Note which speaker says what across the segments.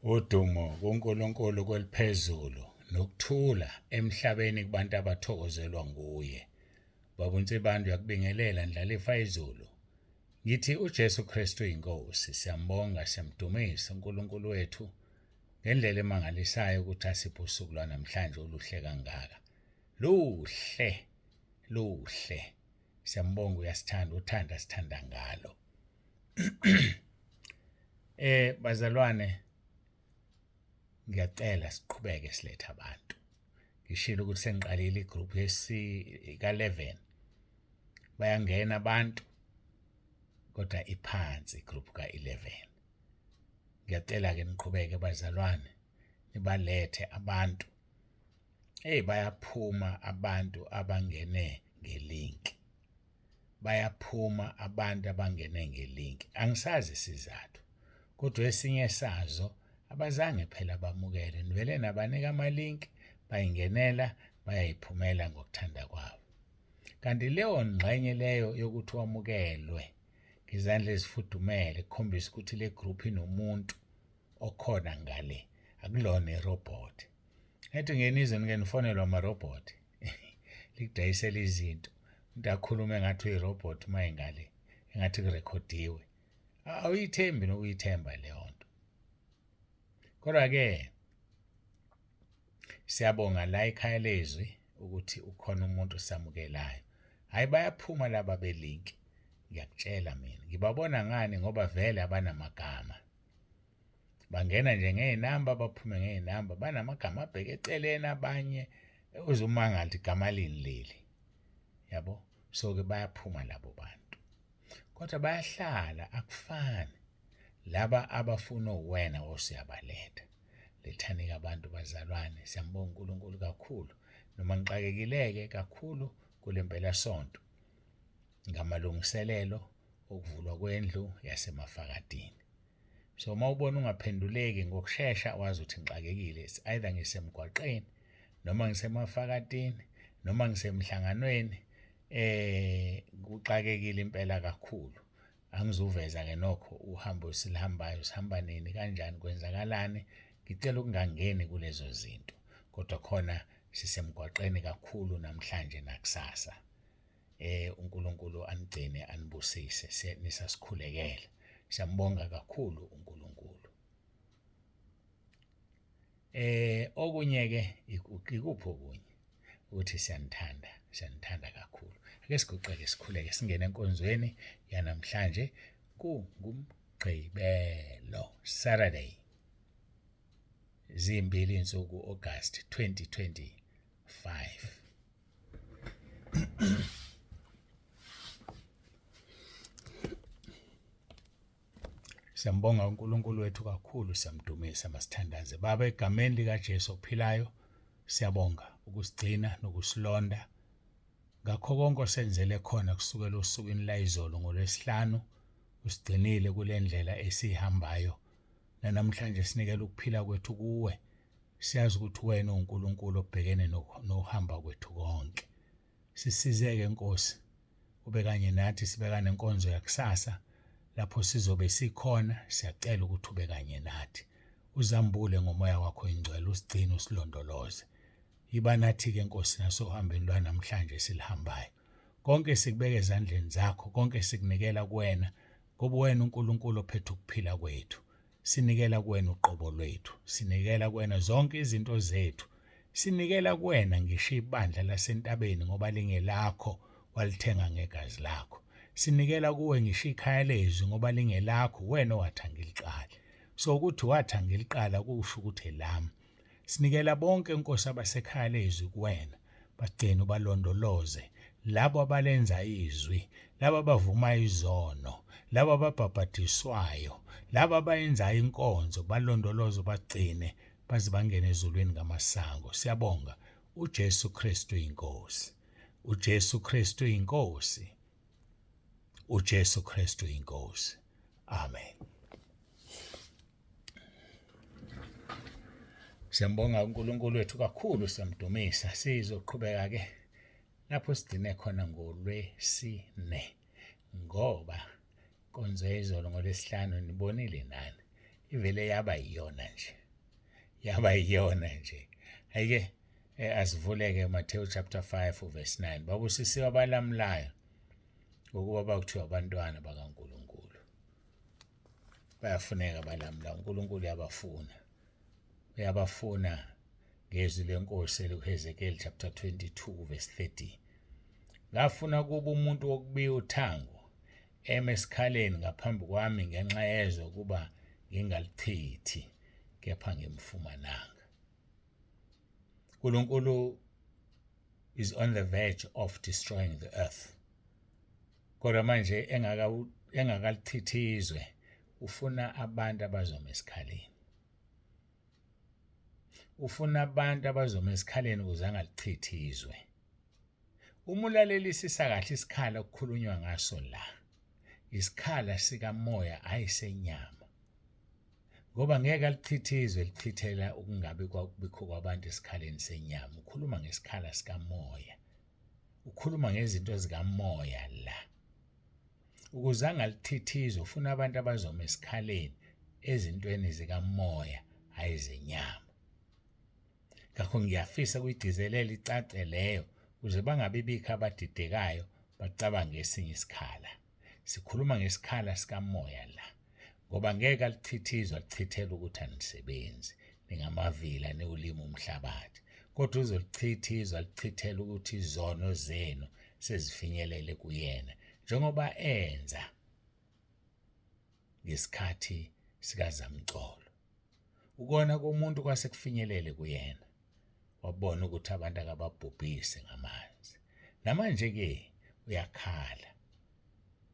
Speaker 1: Udumo kuNkulunkulu kweliphezulu nokuthula emhlabeni kubantu abathokozelwa nguye. Baba uNsibanda uyakubingelela ndlalifa izulu. Ngithi uJesu Kristu inkosi, siyambonga, siyamdumisa uNkulunkulu wethu ngendlela emangalisayo ukuthi asiphe usuku lwanamhlanje oluhle kangaka. Luhle, luhle. Siyambonga, uyasithanda, uthanda sithanda ngalo. Bazalwane, ngiyacela siqhubeke silethe abantu. Ngishilo ukuthi sengiqalile igroup ka-11. Bayangena abantu kodwa iphansi igroup ka-11. Ngiyacela-ke niqhubeke bazalwane, nibalethe abantu. Bayaphuma abantu abangene ngelink. Bayaphuma abantu abangene ngelink. Angisazi isizathu. Kodwa esinye sazo abazange phela bamukele. Nivele nabanika ama-link, bayingenela, bayayiphumela ngokuthanda kwabo. Kanti leyo ngxenye leyo yokuthi wamukelwe ngezandla ezifudumele kukhombisa ukuthi le group inomuntu okhona ngale, akulona irobot. Ethi ngenizwe nifonelwa ama-robot likudayisela izinto. Umuntu akhulume ngathi uyirobot uma engale, engathi kurekhodiwe. Awuyithembi nokuyithemba leyo nto. Kodwa-ke siyabonga la ekhaya lezwi ukuthi ukhona umuntu osamukelayo. Hhayi, bayaphuma laba belink. Ngiyakutshela mina, ngibabona ngani ngoba vele abanamagama. Bangena nje ngey'namba, baphume ngey'namba, banamagama abheke eceleni abanye, uze umangale ukuthi igama lini leli. Yabo? So-ke bayaphuma labo bantu. Kodwa bayahlala, akufani. Laba abafuna uwena osuyabaletha. Lethani-ke abantu bazalwane, siyambonga uNkulunkulu kakhulu. Noma ngixakekile-ke kakhulu kule mpelasonto ngamalungiselelo okuvulwa kwendlu yasemafakadini. So uma ubona ungaphenduleki ngokushesha wazi ukuthi ngixakekile. It's either ngisemgwaqeni noma ngisemafakadini noma ngisemhlanganweni kuxakekile impela kakhulu. Angizuveza-ke nokho uhambo esilihambayo, sihamba nini, kanjani, kwenzakalani. Ngicela ukungangeni kulezo zinto. Kodwa khona sisemgwaqeni kakhulu namhlanje nakusasa. uNkulunkulu anigcine anibusise nisasikhulekela. Siyambonga kakhulu uNkulunkulu. Okunye-ke ikuphi okunye ukuthi siyanithanda kakhulu. Ake siguqeke sikhuleke singene enkonzweni yanamhlanje kungumgqibelo, Saturday. Zimbili insuku August 2025. Siyambonga uNkulunkulu wethu kakhulu, siyamdumisa, masithandaze. Baba, egameni likaJesu ophilayo, siyabonga ukusigcina nokusilonda ngakho konke osenzele khona kusukela osukwini layizolo ngoLwesihlanu. Usigcinile kule ndlela esihambayo, namhlanje sinikela ukuphila kwethu kuwe. Siyazi ukuthi wena uNkulunkulu obhekene nohamba kwethu konke. Sisizeke Nkosi, ube kanye nathi sibeka nenkonzo yakusasa lapho sizobe sikhona. Siyacela ukuthi ube kanye nathi, uzambule ngomoya wakho ingcwele, usigcine, usilondoloze. Yiba nathi-ke Nkosi nasohambeni lwanamhlanje silihambayo. Konke sikubeka ezandleni zakho, konke sikunikela kuwena ngoba wena uNkulunkulu ophethe ukuphila kwethu. Sinikela kuwena uqobo lwethu, sinikela kuwena zonke izinto zethu, sinikela kuwena ngisho ibandla lasentabeni ngoba lingelakho, walithenga ngegazi lakho. Sinikela kuwe ngisho ikhaya lezwi ngoba lingelakho, wena owathanga iliqala. So ukuthi wathanga iliqala kusho ukuthi elami. Sinikela bonke Nkosi abasekhaya lezwi kuwena, bagcine ubalondoloze labo abalenza izwi, labo abavuma izono, labo ababhabhadiswayo, labo abayenzayo inkonzo, balondoloze bagcine baze bangene ezulwini ngamasango. Siyabonga uJesu Kristu inkosi, uJesu Kristu inkosi, uJesu Kristu inkosi. Amen. Siyambonga uNkulunkulu wethu kakhulu, siyamdumisa. Sizoqhubeka-ke lapho sigcine khona ngoLwesine ngoba inkonzo yezolo ngoLwesihlanu nibonile nani ivele yaba yiyona nje ayike asivuleke Matthew chapter 5 verse 9 babusisiwe abalamulayo ukuba bakuthiwa abantwana bakaNkulunkulu bayafuneka balamula uNkulunkulu uyabafuna ngezwi lenkosi eluHezekiel chapter 22 verse 30 ngafuna kuba umuntu wokubiya uthango emesikhaleni ngaphambi kwami ngenxa yezwe kuba ngingalichithi kepha ngimfumananga. uNkulunkulu is on the verge of destroying the earth. Kodwa manje engakalichithi izwe ufuna abantu abazoma esikhaleni. Ufuna abantu abazoma esikhaleni ukuze angalichithi izwe. Uma ulalelisisa kahle isikhala okukhulunywa ngaso la, isikhala sikamoya ayisenyama. Ngoba ngeke alichithi izwe lichithela ukungabi kwabikho kwabantu esikhaleni senyama. Ukhuluma ngesikhala sikamoya. Ukhuluma ngezinto zikamoya la. Ukuze angalichithi izwe ufuna abantu abazoma esikhaleni ezintweni zikamoya ayizenyama. Ngakho ngiyafisa ukuyigcizelela icace leyo ukuze bangabibikho abadidekayo bacabanga esinye isikhala. Sikhuluma ngesikhala sikamoya la. Ngoba ngeke alichithizwe alichithela ukuthi anisebenzi ningamavila newulima umhlabathi. Kodwa uzolichithizwa alichithela ukuthi izono zenu sezifinyelele kuyena njengoba enza ngesikhathi sikaZamcolo. Ukona komuntu kwase kufinyelele kuyena. Wabona ukuthi abantu akababhubhise ngamanzi. Namanje ke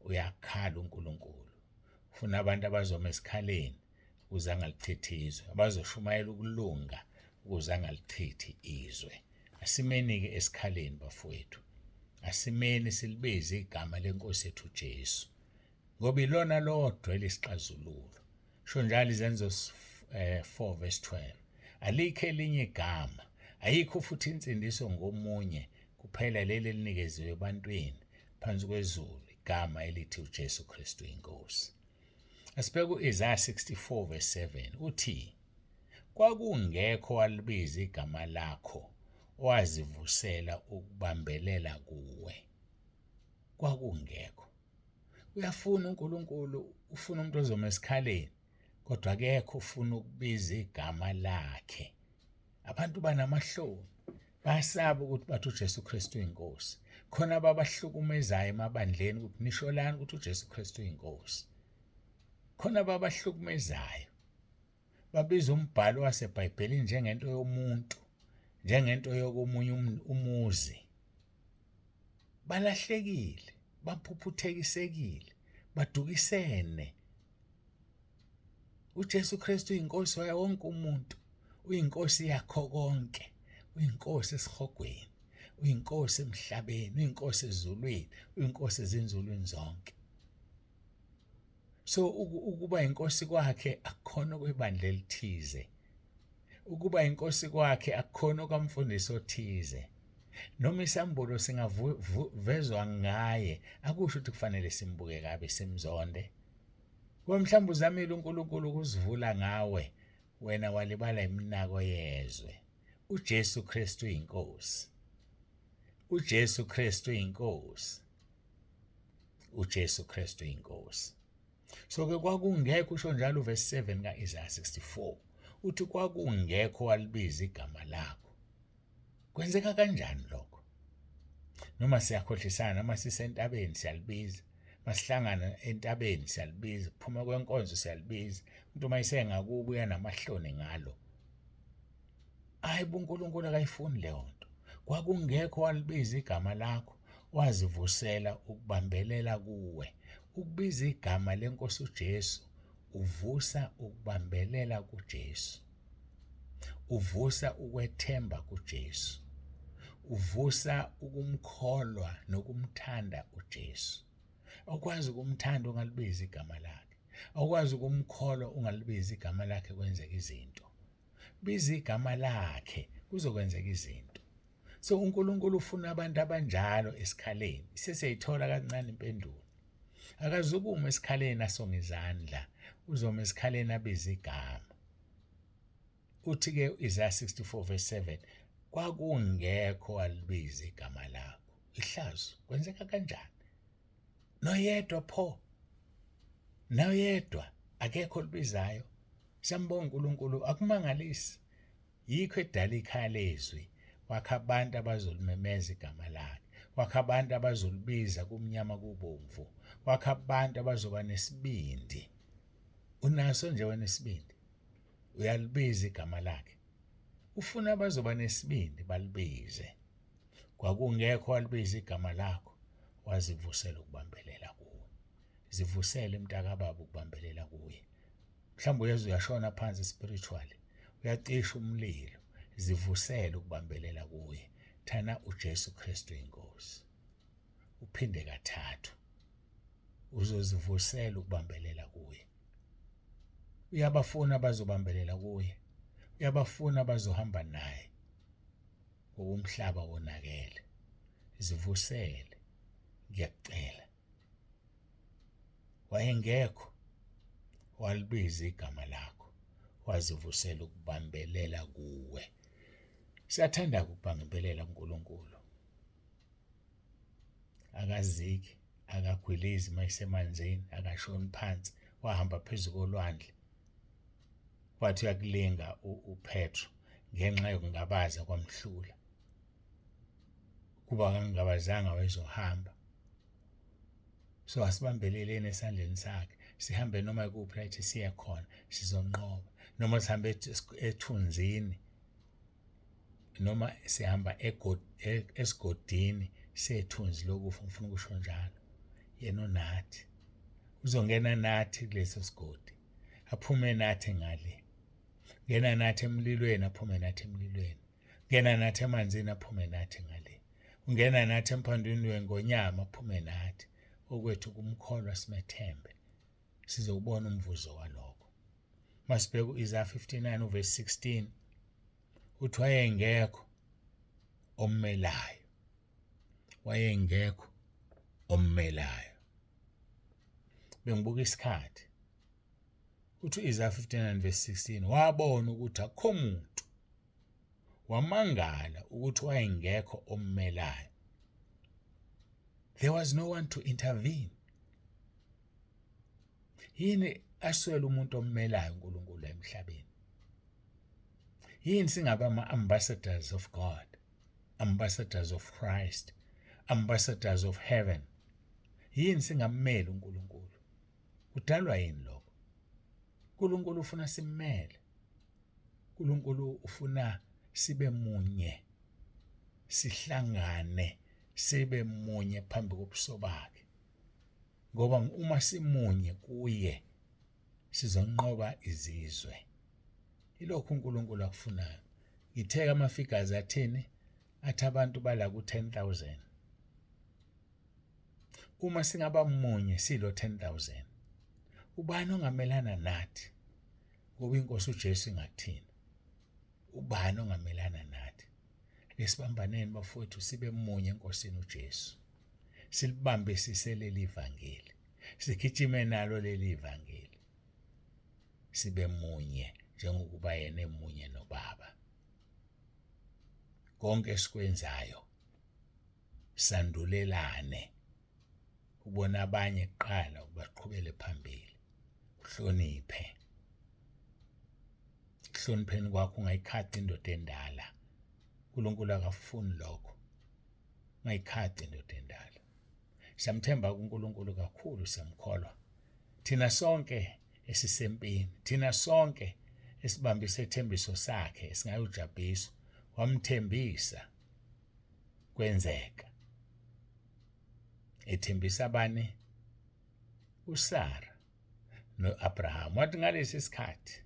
Speaker 1: uyakhala uNkulunkulu. Ufuna abantu abazoma esikhaleni ukuze angalichithi izwe, abazoshumayela ukulunga ukuze angalichithi izwe. Asimeni ke esikhaleni bafowethu. Asimeni silibize igama lenkosi yethu Jesu. Ngoba ilona lodwa elisixazululo. Sho njalo izenzo 4 verse 12. Alikho elinye igama, ayikho futhi insindiso ngomunye kuphela leli elinikeziwe ebantwini phansi kwezulu, igama elithi uJesu Kristu inkosi. Asibheke uIsaiah 64 verse 7 uthi, kwakungekho walibiza igama lakho owazivusela ukubambelela kuwe. Kwakungekho. Uyafuna uNkulunkulu, ufuna umuntu ozoma esikhaleni, kodwa akekho ufuna ukubiza igama lakhe. Abantu banamahloni, bayasaba ukuthi bathi uJesu Kristu inkosi. Khona ababahlukumezayo emabandleni ukuthi nisho lani ukuthi uJesu Kristu inkosi. Khona ababahlukumezayo. Babiza umbhalo waseBhayibhelini njengento yomuntu, njengento yokomunye umuzi. Balahlekile, baphuphuthekisekile, badukisene. uJesu Kristu inkosi waye wonke umuntu. Uyinkosi yakho konke. Uyinkosi esihogweni. Uyinkosi emhlabeni, uyinkosi ezulwini, uyinkosi ezinzulwini zonke. So ukuba inkosi kwakhe akukhona kwebandla elithize. Ukuba inkosi kwakhe akukhona kwamfundisi othize. Noma isambulo singavezwa ngaye, akusho ukuthi kufanele simbuke kabe simzonde. Kuba mhlawumbe uzamile uNkulunkulu ukuzivula ngawe, wena walibala iminako yezwe. uJesu Kristu inkosi. uJesu Kristu inkosi. uJesu Kristu inkosi. So ke kwakungekho usho njalo verse 7 kaIsaiah 64. Uthi kwakungekho walibiza igama lakho. Kwenzeka kanjani lokho? Noma siyakhohlisana, noma sisentabeni siyalibiza. Masihlangana entabeni siyalibiza, phuma kwenkonzo siyalibiza. Umuntu mayisengakuba uyanamahloni ngalo. Hayi uNkulunkulu akayifuni leyo nto. Kwakungekho walibiza igama lakho, wazivusela ukubambelela kuwe. Ukubiza igama lenkosi uJesu uvusa ukubambelela kuJesu. Uvusa ukwethemba kuJesu. Uvusa ukumkholwa nokumthanda uJesu. Awukwazi ukumthanda ungalibiza igama lakhe. Awukwazi ukumkholwa ungalibiza igama lakhe kwenzeka izinto. Biza igama lakhe kuzokwenzeka izinto. So uNkulunkulu ufuna abantu abanjalo esikhaleni. Sesiyithola kancane impendulo. Akazukuma esikhaleni asonge izandla. uzoma esikhaleni abize igama. Uthi-ke Isaiah 64:7, kwakungekho walibiza igama lakho. Ihlazo, kwenzeka kanjani? Noyedwa pho, noyedwa akekho olibizayo. Siyambonga uNkulunkulu, akumangalisi. Yikho edala ikhaya lezwi, wakha abantu abazolimemeza igama lakhe, wakha abantu abazolibiza kumnyama kubomvu, wakha abantu abazoba nesibindi. Unaso nje wena isibindi, uyalibiza igama lakhe. Ufuna abazoba nesibindi balibize. Kwakungekho walibiza igama lakho, wazivusela ukubambelela kuwe. Zivusele mntakababa ukubambelela kuye. Mhlawumbe uyashona phansi spiritually, uyacisha umlilo. Zivusele ukubambelela kuye. Thana uJesu Kristu inkosi. Uphinde kathathu, uzozivusela ukubambelela kuye. Uyabafuna abazobambelela kuye, uyabafuna abazohamba naye ngoba umhlaba wonakele. Zivusele, ngiyakucela. Wayengekho walibiza igama lakho, wazivusela ukubambelela kuwe. Siyathanda ukubambelela uNkulunkulu. Akaziki, akagwilizi mayisemanzini, akashoni phansi, wahamba phezu kolwandle. Wathi uyakulinga uPetro ngenxa yokungabaza kwamhlula. Kuba kangabazanga wayezohamba. So asibambeleleni esandleni sakhe. Sihambe noma ikuphi la ethi siye khona, sizonqoba. Noma sihambe ethunzini, noma sihamba esigodini sethunzi lokufa, ngifuna ukusho njalo. Yena unathi. Uzongena nathi kuleso sigodi. Aphume nathi ngale. Ngena nathi emlilweni, aphume nathi emlilweni. Ngena nathi emanzini, aphume nathi ngale. Ungena nathi emphandweni wengonyama, aphume nathi. Okwethu kumkholwa simethembe. Sizobona umvuzo walokho. Masibheka u-Isaiah 59:16. Uthi wayengekho ommelayo. Wayengekho ommelayo. Bengibuka isikhathi. Uthi u-Isaiah 59:16, wabona ukuthi akukho muntu. Wamangala ukuthi wayengekho ommelayo. There was no one to intervene. Yini aswele umuntu ommelayo uNkulunkulu emhlabeni? Yini singabe ama-ambassadors of God, ambassadors of Christ, ambassadors of heaven? Yini singammeli uNkulunkulu? Kudalwa yini lokho? uNkulunkulu ufuna simmele. uNkulunkulu ufuna sibe munye, sihlangane, sibe munye phambi kobuso bakhe. Ngoba uma simunye kuye sizonqoba izizwe. Ilokhu uNkulunkulu akufunayo. Ngitheka ama-figures athini? Athi abantu bala ku-10,000. Uma singaba munye silo 10,000, ubani ongamelana nathi? Ngoba inkosi uJesu ingakuthina. Ubani ongamelana nathi? Lesibambaneni bafowethu sibe munye enkosini uJesu. Silibambe siseleli ivangeli. Sigijime nalo leli ivangeli. Sibe munye njengokuba yena emunye noBaba. Konke esikwenzayo sandulelane. Ubona abanye kuqala ubaqhubele phambili. Uhloniphe. Kuhlonipheni kwakho ungayikhadi indoda endala. uNkulunkulu akafuni lokho. Ungayikhadi indoda endala. Siyamthemba uNkulunkulu kakhulu, siyamkholwa. Thina sonke esisempini, thina sonke esibambise ithembiso sakhe esingayujabiso, wamthembisa kwenzeka. Ethembisa abani? uSara noAbraham. Wathi ngalesi sikhathi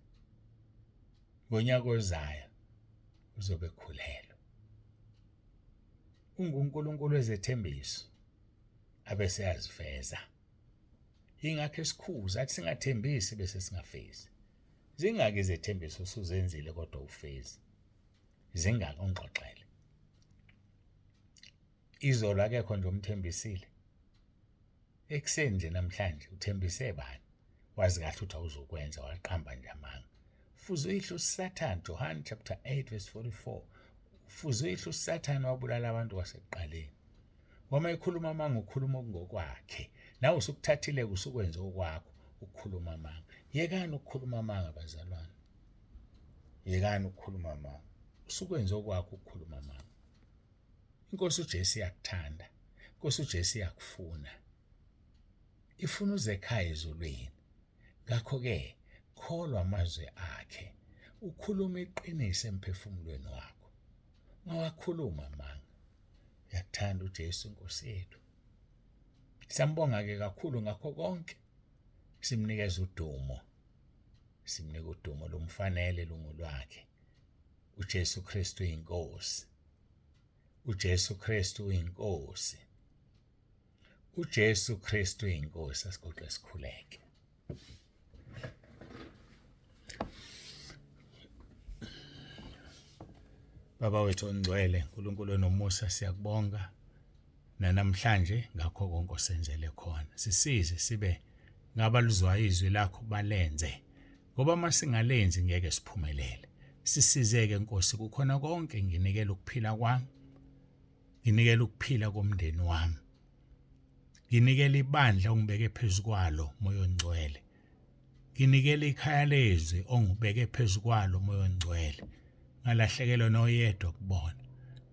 Speaker 1: ngonyaka ozayo uzobe khulelwe. UNkulunkulu ezethembiso abese yaziveza. Ingakho esikhuza athi singathembisi bese singafezi. Zingaki izethembiso usuzenzile kodwa ufezi? Zingaki ongixoxele? Izolo akekho nje umthembisile. Ekseni nje namhlanje uthembise bani? wazi kahle ukuthi awuzokwenza waqamba nje amanga. Fuze uyihle uSathane, John chapter 8 verse 44. Fuze uyihle uSathane wabulala abantu kwasekuqaleni. Uma ekhuluma amanga ukhuluma ngokwakhe. Nawe usukuthathile usukwenza okwakho ukukhuluma amanga. Yekani ukukhuluma amanga bazalwane. Yekani ukukhuluma amanga. Usukwenza okwakho ukukhuluma amanga. Inkosi uJesu iyakuthanda. Inkosi uJesu iyakufuna. Ifuna uze ekhaya ezulwini. Ngakho-ke kholwa amazwi akhe. Ukhuluma iqiniso emphefumulweni wakho. Mawakhuluma amanga. Yakuthanda uJesu Inkosi yethu. Siyambonga-ke kakhulu ngakho konke. Simnikeza udumo. Simnika udumo lomfanele lungolwakhe. uJesu Kristu uyinkosi. uJesu Kristu uyinkosi. uJesu Kristu uyinkosi. Asigoqe sikhuleke. Baba wethu ongcwele, uNkulunkulu nomusa, siyakubonga namhlanje ngakho konke osenzele khona. Sisize sibe ngabaluzwayo izwi lakho balenze, ngoba masingalenzi ngeke siphumelele. Sisizeke Nkosi, kukhona konke nginikela ukuphila kwami, nginikela ukuphila komndeni wami, nginikela ibandla ongibeke phezukwalo Moya Ongcwele, nginikela ikhaya lezwi ongibeke phezukwalo Moya Ongcwele. Ngalahlekelwa noyedwa kubona.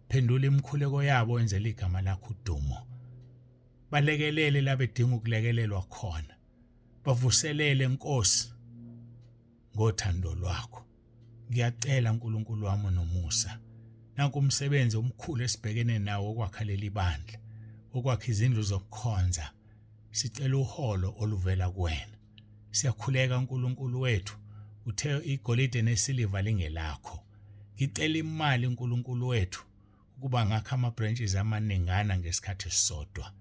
Speaker 1: Phendula imikhuleko yabo wenzele igama lakho udumo. Balekelele labedinga ukulekelelwa khona. Bavuselele Nkosi ngothando lwakho. Ngiyacela uNkulunkulu wami nomusa. Nanku umsebenzi omkhulu esibhekene nawo okwakha leli bandla, okwakha izindlu zokukhonza. Sicela uholo oluvela kuwena. Siyakhuleka uNkulunkulu wethu, uthe igolide nesiliva lingelakho. Ngicela imali uNkulunkulu wethu ukuba ngakha ama-branches amaningana ngesikhathi esisodwa.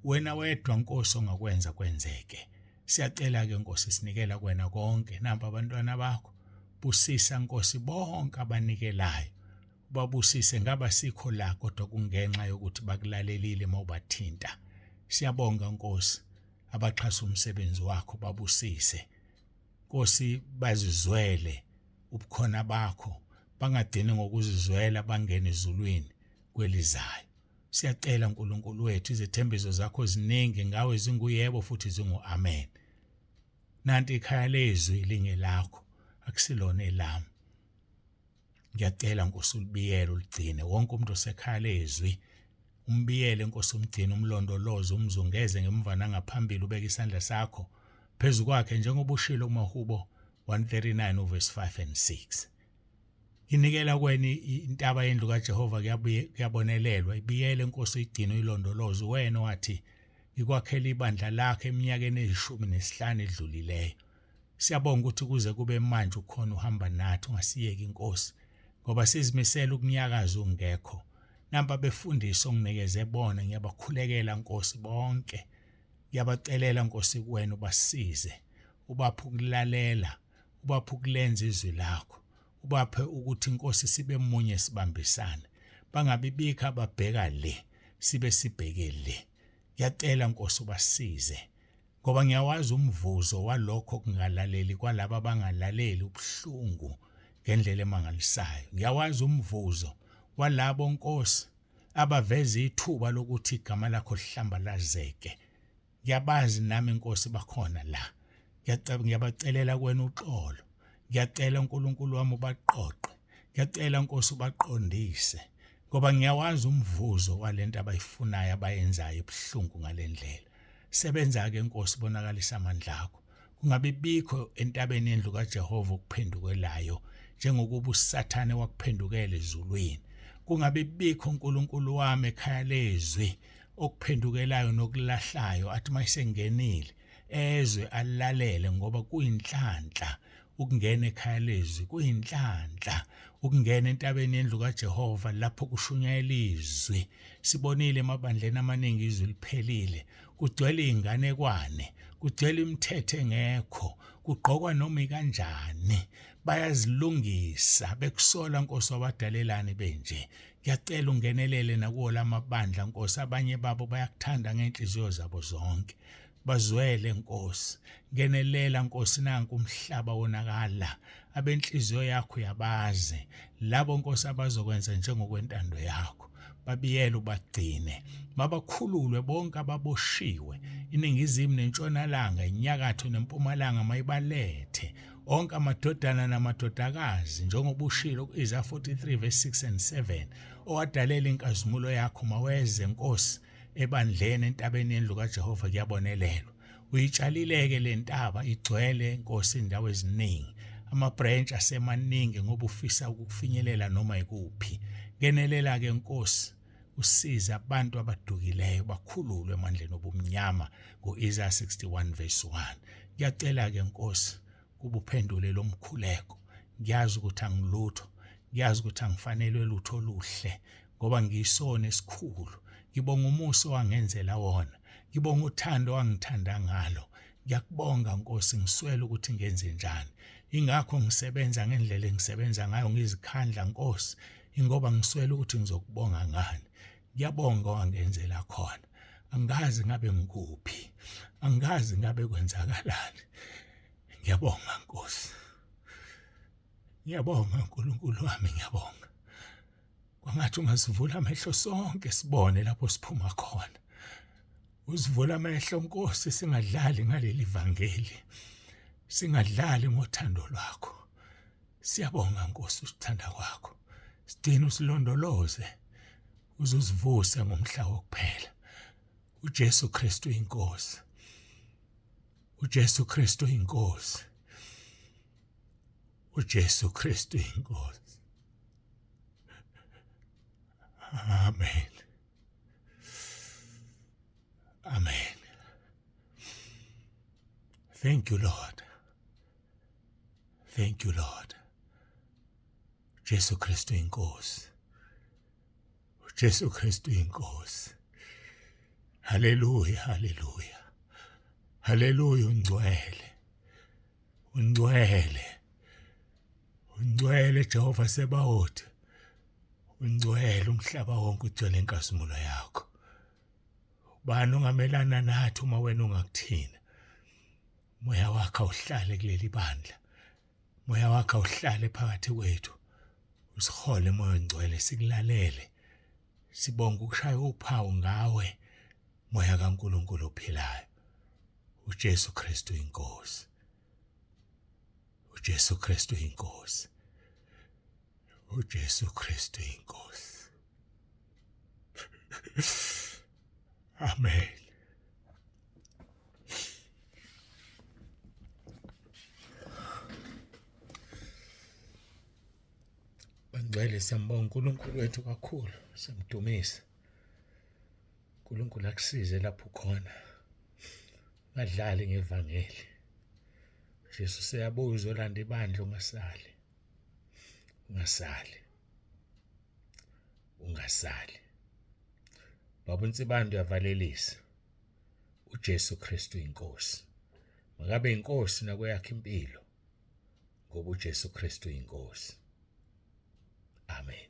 Speaker 1: Wena wedwa Nkosi ongakwenza kwenzeke. Siyacela-ke Nkosi sinikela kuwena konke. Nampa abantwana bakho. Busisa Nkosi bonke abanikelayo. Ubabusise ngaba sikho la kodwa kungenxa yokuthi bakulalelile mawubathinta. Siyabonga Nkosi abaxhasa umsebenzi wakho, babusise. Nkosi bazizwele ubukhona bakho. Bangadini ngokuzizwela bangene ezulwini kwelizayo. Siyacela uNkulunkulu wethu, izithembiso zakho ziningi ngawe zinguyebo futhi zingu-amen. Nanti ikhaya lezwi lingelakho, akusilona elami. Ngiyacela Nkosi ulibiyele uligcine wonke umuntu osekhaya lezwi. Umbiyele Nkosi, umgcine, umlondoloze, umzungeze ngemva nangaphambili, ubeke isandla sakho phezu kwakhe njengoba ushilo kuMahubo 139 verse 5 and 6. Inikela kweni intaba yendlu kaJehova kuyabonelelwa. Ibiyele Nkosi igcine uyilondoloze. Wena wathi ikwakhela ibandla lakhe eminyakeni 15 edlulileyo. Siyabonga ukuthi kuze kube manje ukhona uhamba nathi, ungasiyeki Nkosi, ngoba sizimisela ukunyakaza ungekho. Nampa befundisa onginikeze bona, ngiyabakhulekela Nkosi bonke. Ngiyabacelela Nkosi kuwena ubasize, ubaphe ukulalela, ubaphe ukulenza izwi lakho. Ubaphe ukuthi Nkosi sibe munye sibambisane. Bangabi bikho ababheka le, sibe sibheke le. Ngiyacela Nkosi ubasize, ngoba ngiyawazi umvuzo walokho kungalaleli kwalabo abangalaleli ubuhlungu ngendlela emangalisayo. Ngiyawazi umvuzo walabo Nkosi abaveza ithuba lokuthi igama lakho lihlambalazeke. Ngiyabazi nami Nkosi bakhona la. Ngiyabacelela kuwena uxolo. Ngiyacela uNkulunkulu wami ubaqoqe. Ngiyacela Nkosi ubaqondise, ngoba ngiyawazi umvuzo walento abayifunayo abayenzayo ebuhlungu ngalendlela. Sebenza-ke Nkosi, bonakalisa amandla akho. Kungabi bikho entabeni yendlu kaJehova ukuphendukelayo njengokuba uSathane wakuphendukela ezulwini. Kungabi bikho uNkulunkulu wami ekhaya lezwi okuphendukelayo nokulahlayo athi mayisengenile ezwe alalele, ngoba kuyinhlanhla ukungena ekhaya lezwi, kuyinhlanhla ukungena entabeni yendlu kaJehova lapho kushunyayela izwi. Sibonile emabandleni amaningi izwi liphelile, kugcwele inganekwane, kugcwele imithetho engekho, kugqokwa noma ikanjani. Bayazilungisa bekusola Nkosi wabadalelani benje. Ngiyacela ungenelele nakuwo lamabandla Nkosi, abanye babo bayakuthanda ngenhliziyo zabo zonke. bazwele Nkosi. Ngenelela Nkosi, nanku umhlaba wonakala, abenhliziyo yakho yabazi, labo Nkosi abazokwenza njengokwentando yakho. Babiyele ubagcine, mabakhululwe bonke ababoshiwe, iningizimu nentshonalanga, inyakatho nempumalanga mayibalethe. Onke amadodana namadodakazi, njengoba ushilo ku-Isaiah 43 verse 6 and 7, owadalela inkazimulo yakho maweze Nkosi ebandleni entabeni yendlu kaJehova kuyabonelelwa. Uyitshalile-ke le ntaba igcwele Nkosi indawo eziningi, amabranch asemaningi ngoba ufisa ukufinyelela noma ikuphi. Ngenelela-ke Nkosi, usize abantu abadukileyo bakhululwe emandleni obumnyama ngo-Isaiah 61 verse 1. Ngiyacela-ke Nkosi, kuba uphendule lo mkhuleko. Ngiyazi ukuthi angilutho, ngiyazi ukuthi angifanelwe lutho oluhle ngoba ngiyisona esikhulu. Ngibonga umusa owangenzela wona, ngibonga uthando owangithanda ngalo. Ngiyakubonga Nkosi, ngiswele ukuthi ngenze njani. Ingakho ngisebenza ngendlela engisebenza ngayo, ngizikhandla Nkosi, ingoba ngiswele ukuthi ngizokubonga ngani. Ngiyabonga owangenzela khona. Angazi ngabe ngikuphi, angazi ngabe kwenzakalani. Ngiyabonga Nkosi, ngiyabonga Nkulunkulu wami, ngiyabonga. Kwangathi ungasivula amehlo sonke sibone lapho siphuma khona. Usivula amehlo Nkosi, singadlali ngaleli vangeli, singadlali ngothando lwakho. Siyabonga Nkosi usithanda kwakho. Sigcina usilondoloze, uzusivuse ngomhla wokuphela. uJesu Kristu inkosi. uJesu Kristu inkosi. uJesu Kristu inkosi. Amen. Amen. Thank you, Lord. Thank you, Lord. Jesu Kristu inkosi. uJesu Kristu inkosi. Hallelujah, hallelujah. Hallelujah, ungcwele. Ungcwele. Ungcwele Jehova Sebaothi. Ungcwele umhlaba wonke ugcwele inkazimulo yakho. Bani ungamelana nathi uma wena ungakuthina? Moya wakho uhlale kuleli bandla. Moya wakho uhlale phakathi kwethu. Usihole moya ongcwele, sikulalele. Sibonga ukushaya uphawu ngawe, moya kaNkulunkulu ophilayo. uJesu Kristu inkosi. uJesu Kristu inkosi. uJesu Kristu inkosi. Amen. Bangcwele, siyambonga uNkulunkulu wethu kakhulu, siyamdumisa. uNkulunkulu akusize lapho khona. Badlali ngevangeli. Jesu, siyabuza olanda ibandla ungasali. Ungasali. Ungasali. Baba uNsibando uyavalelisa. uJesu Kristu inkosi. Makabe inkosi nakweyakho impilo. Ngoba uJesu Kristu inkosi. Amen.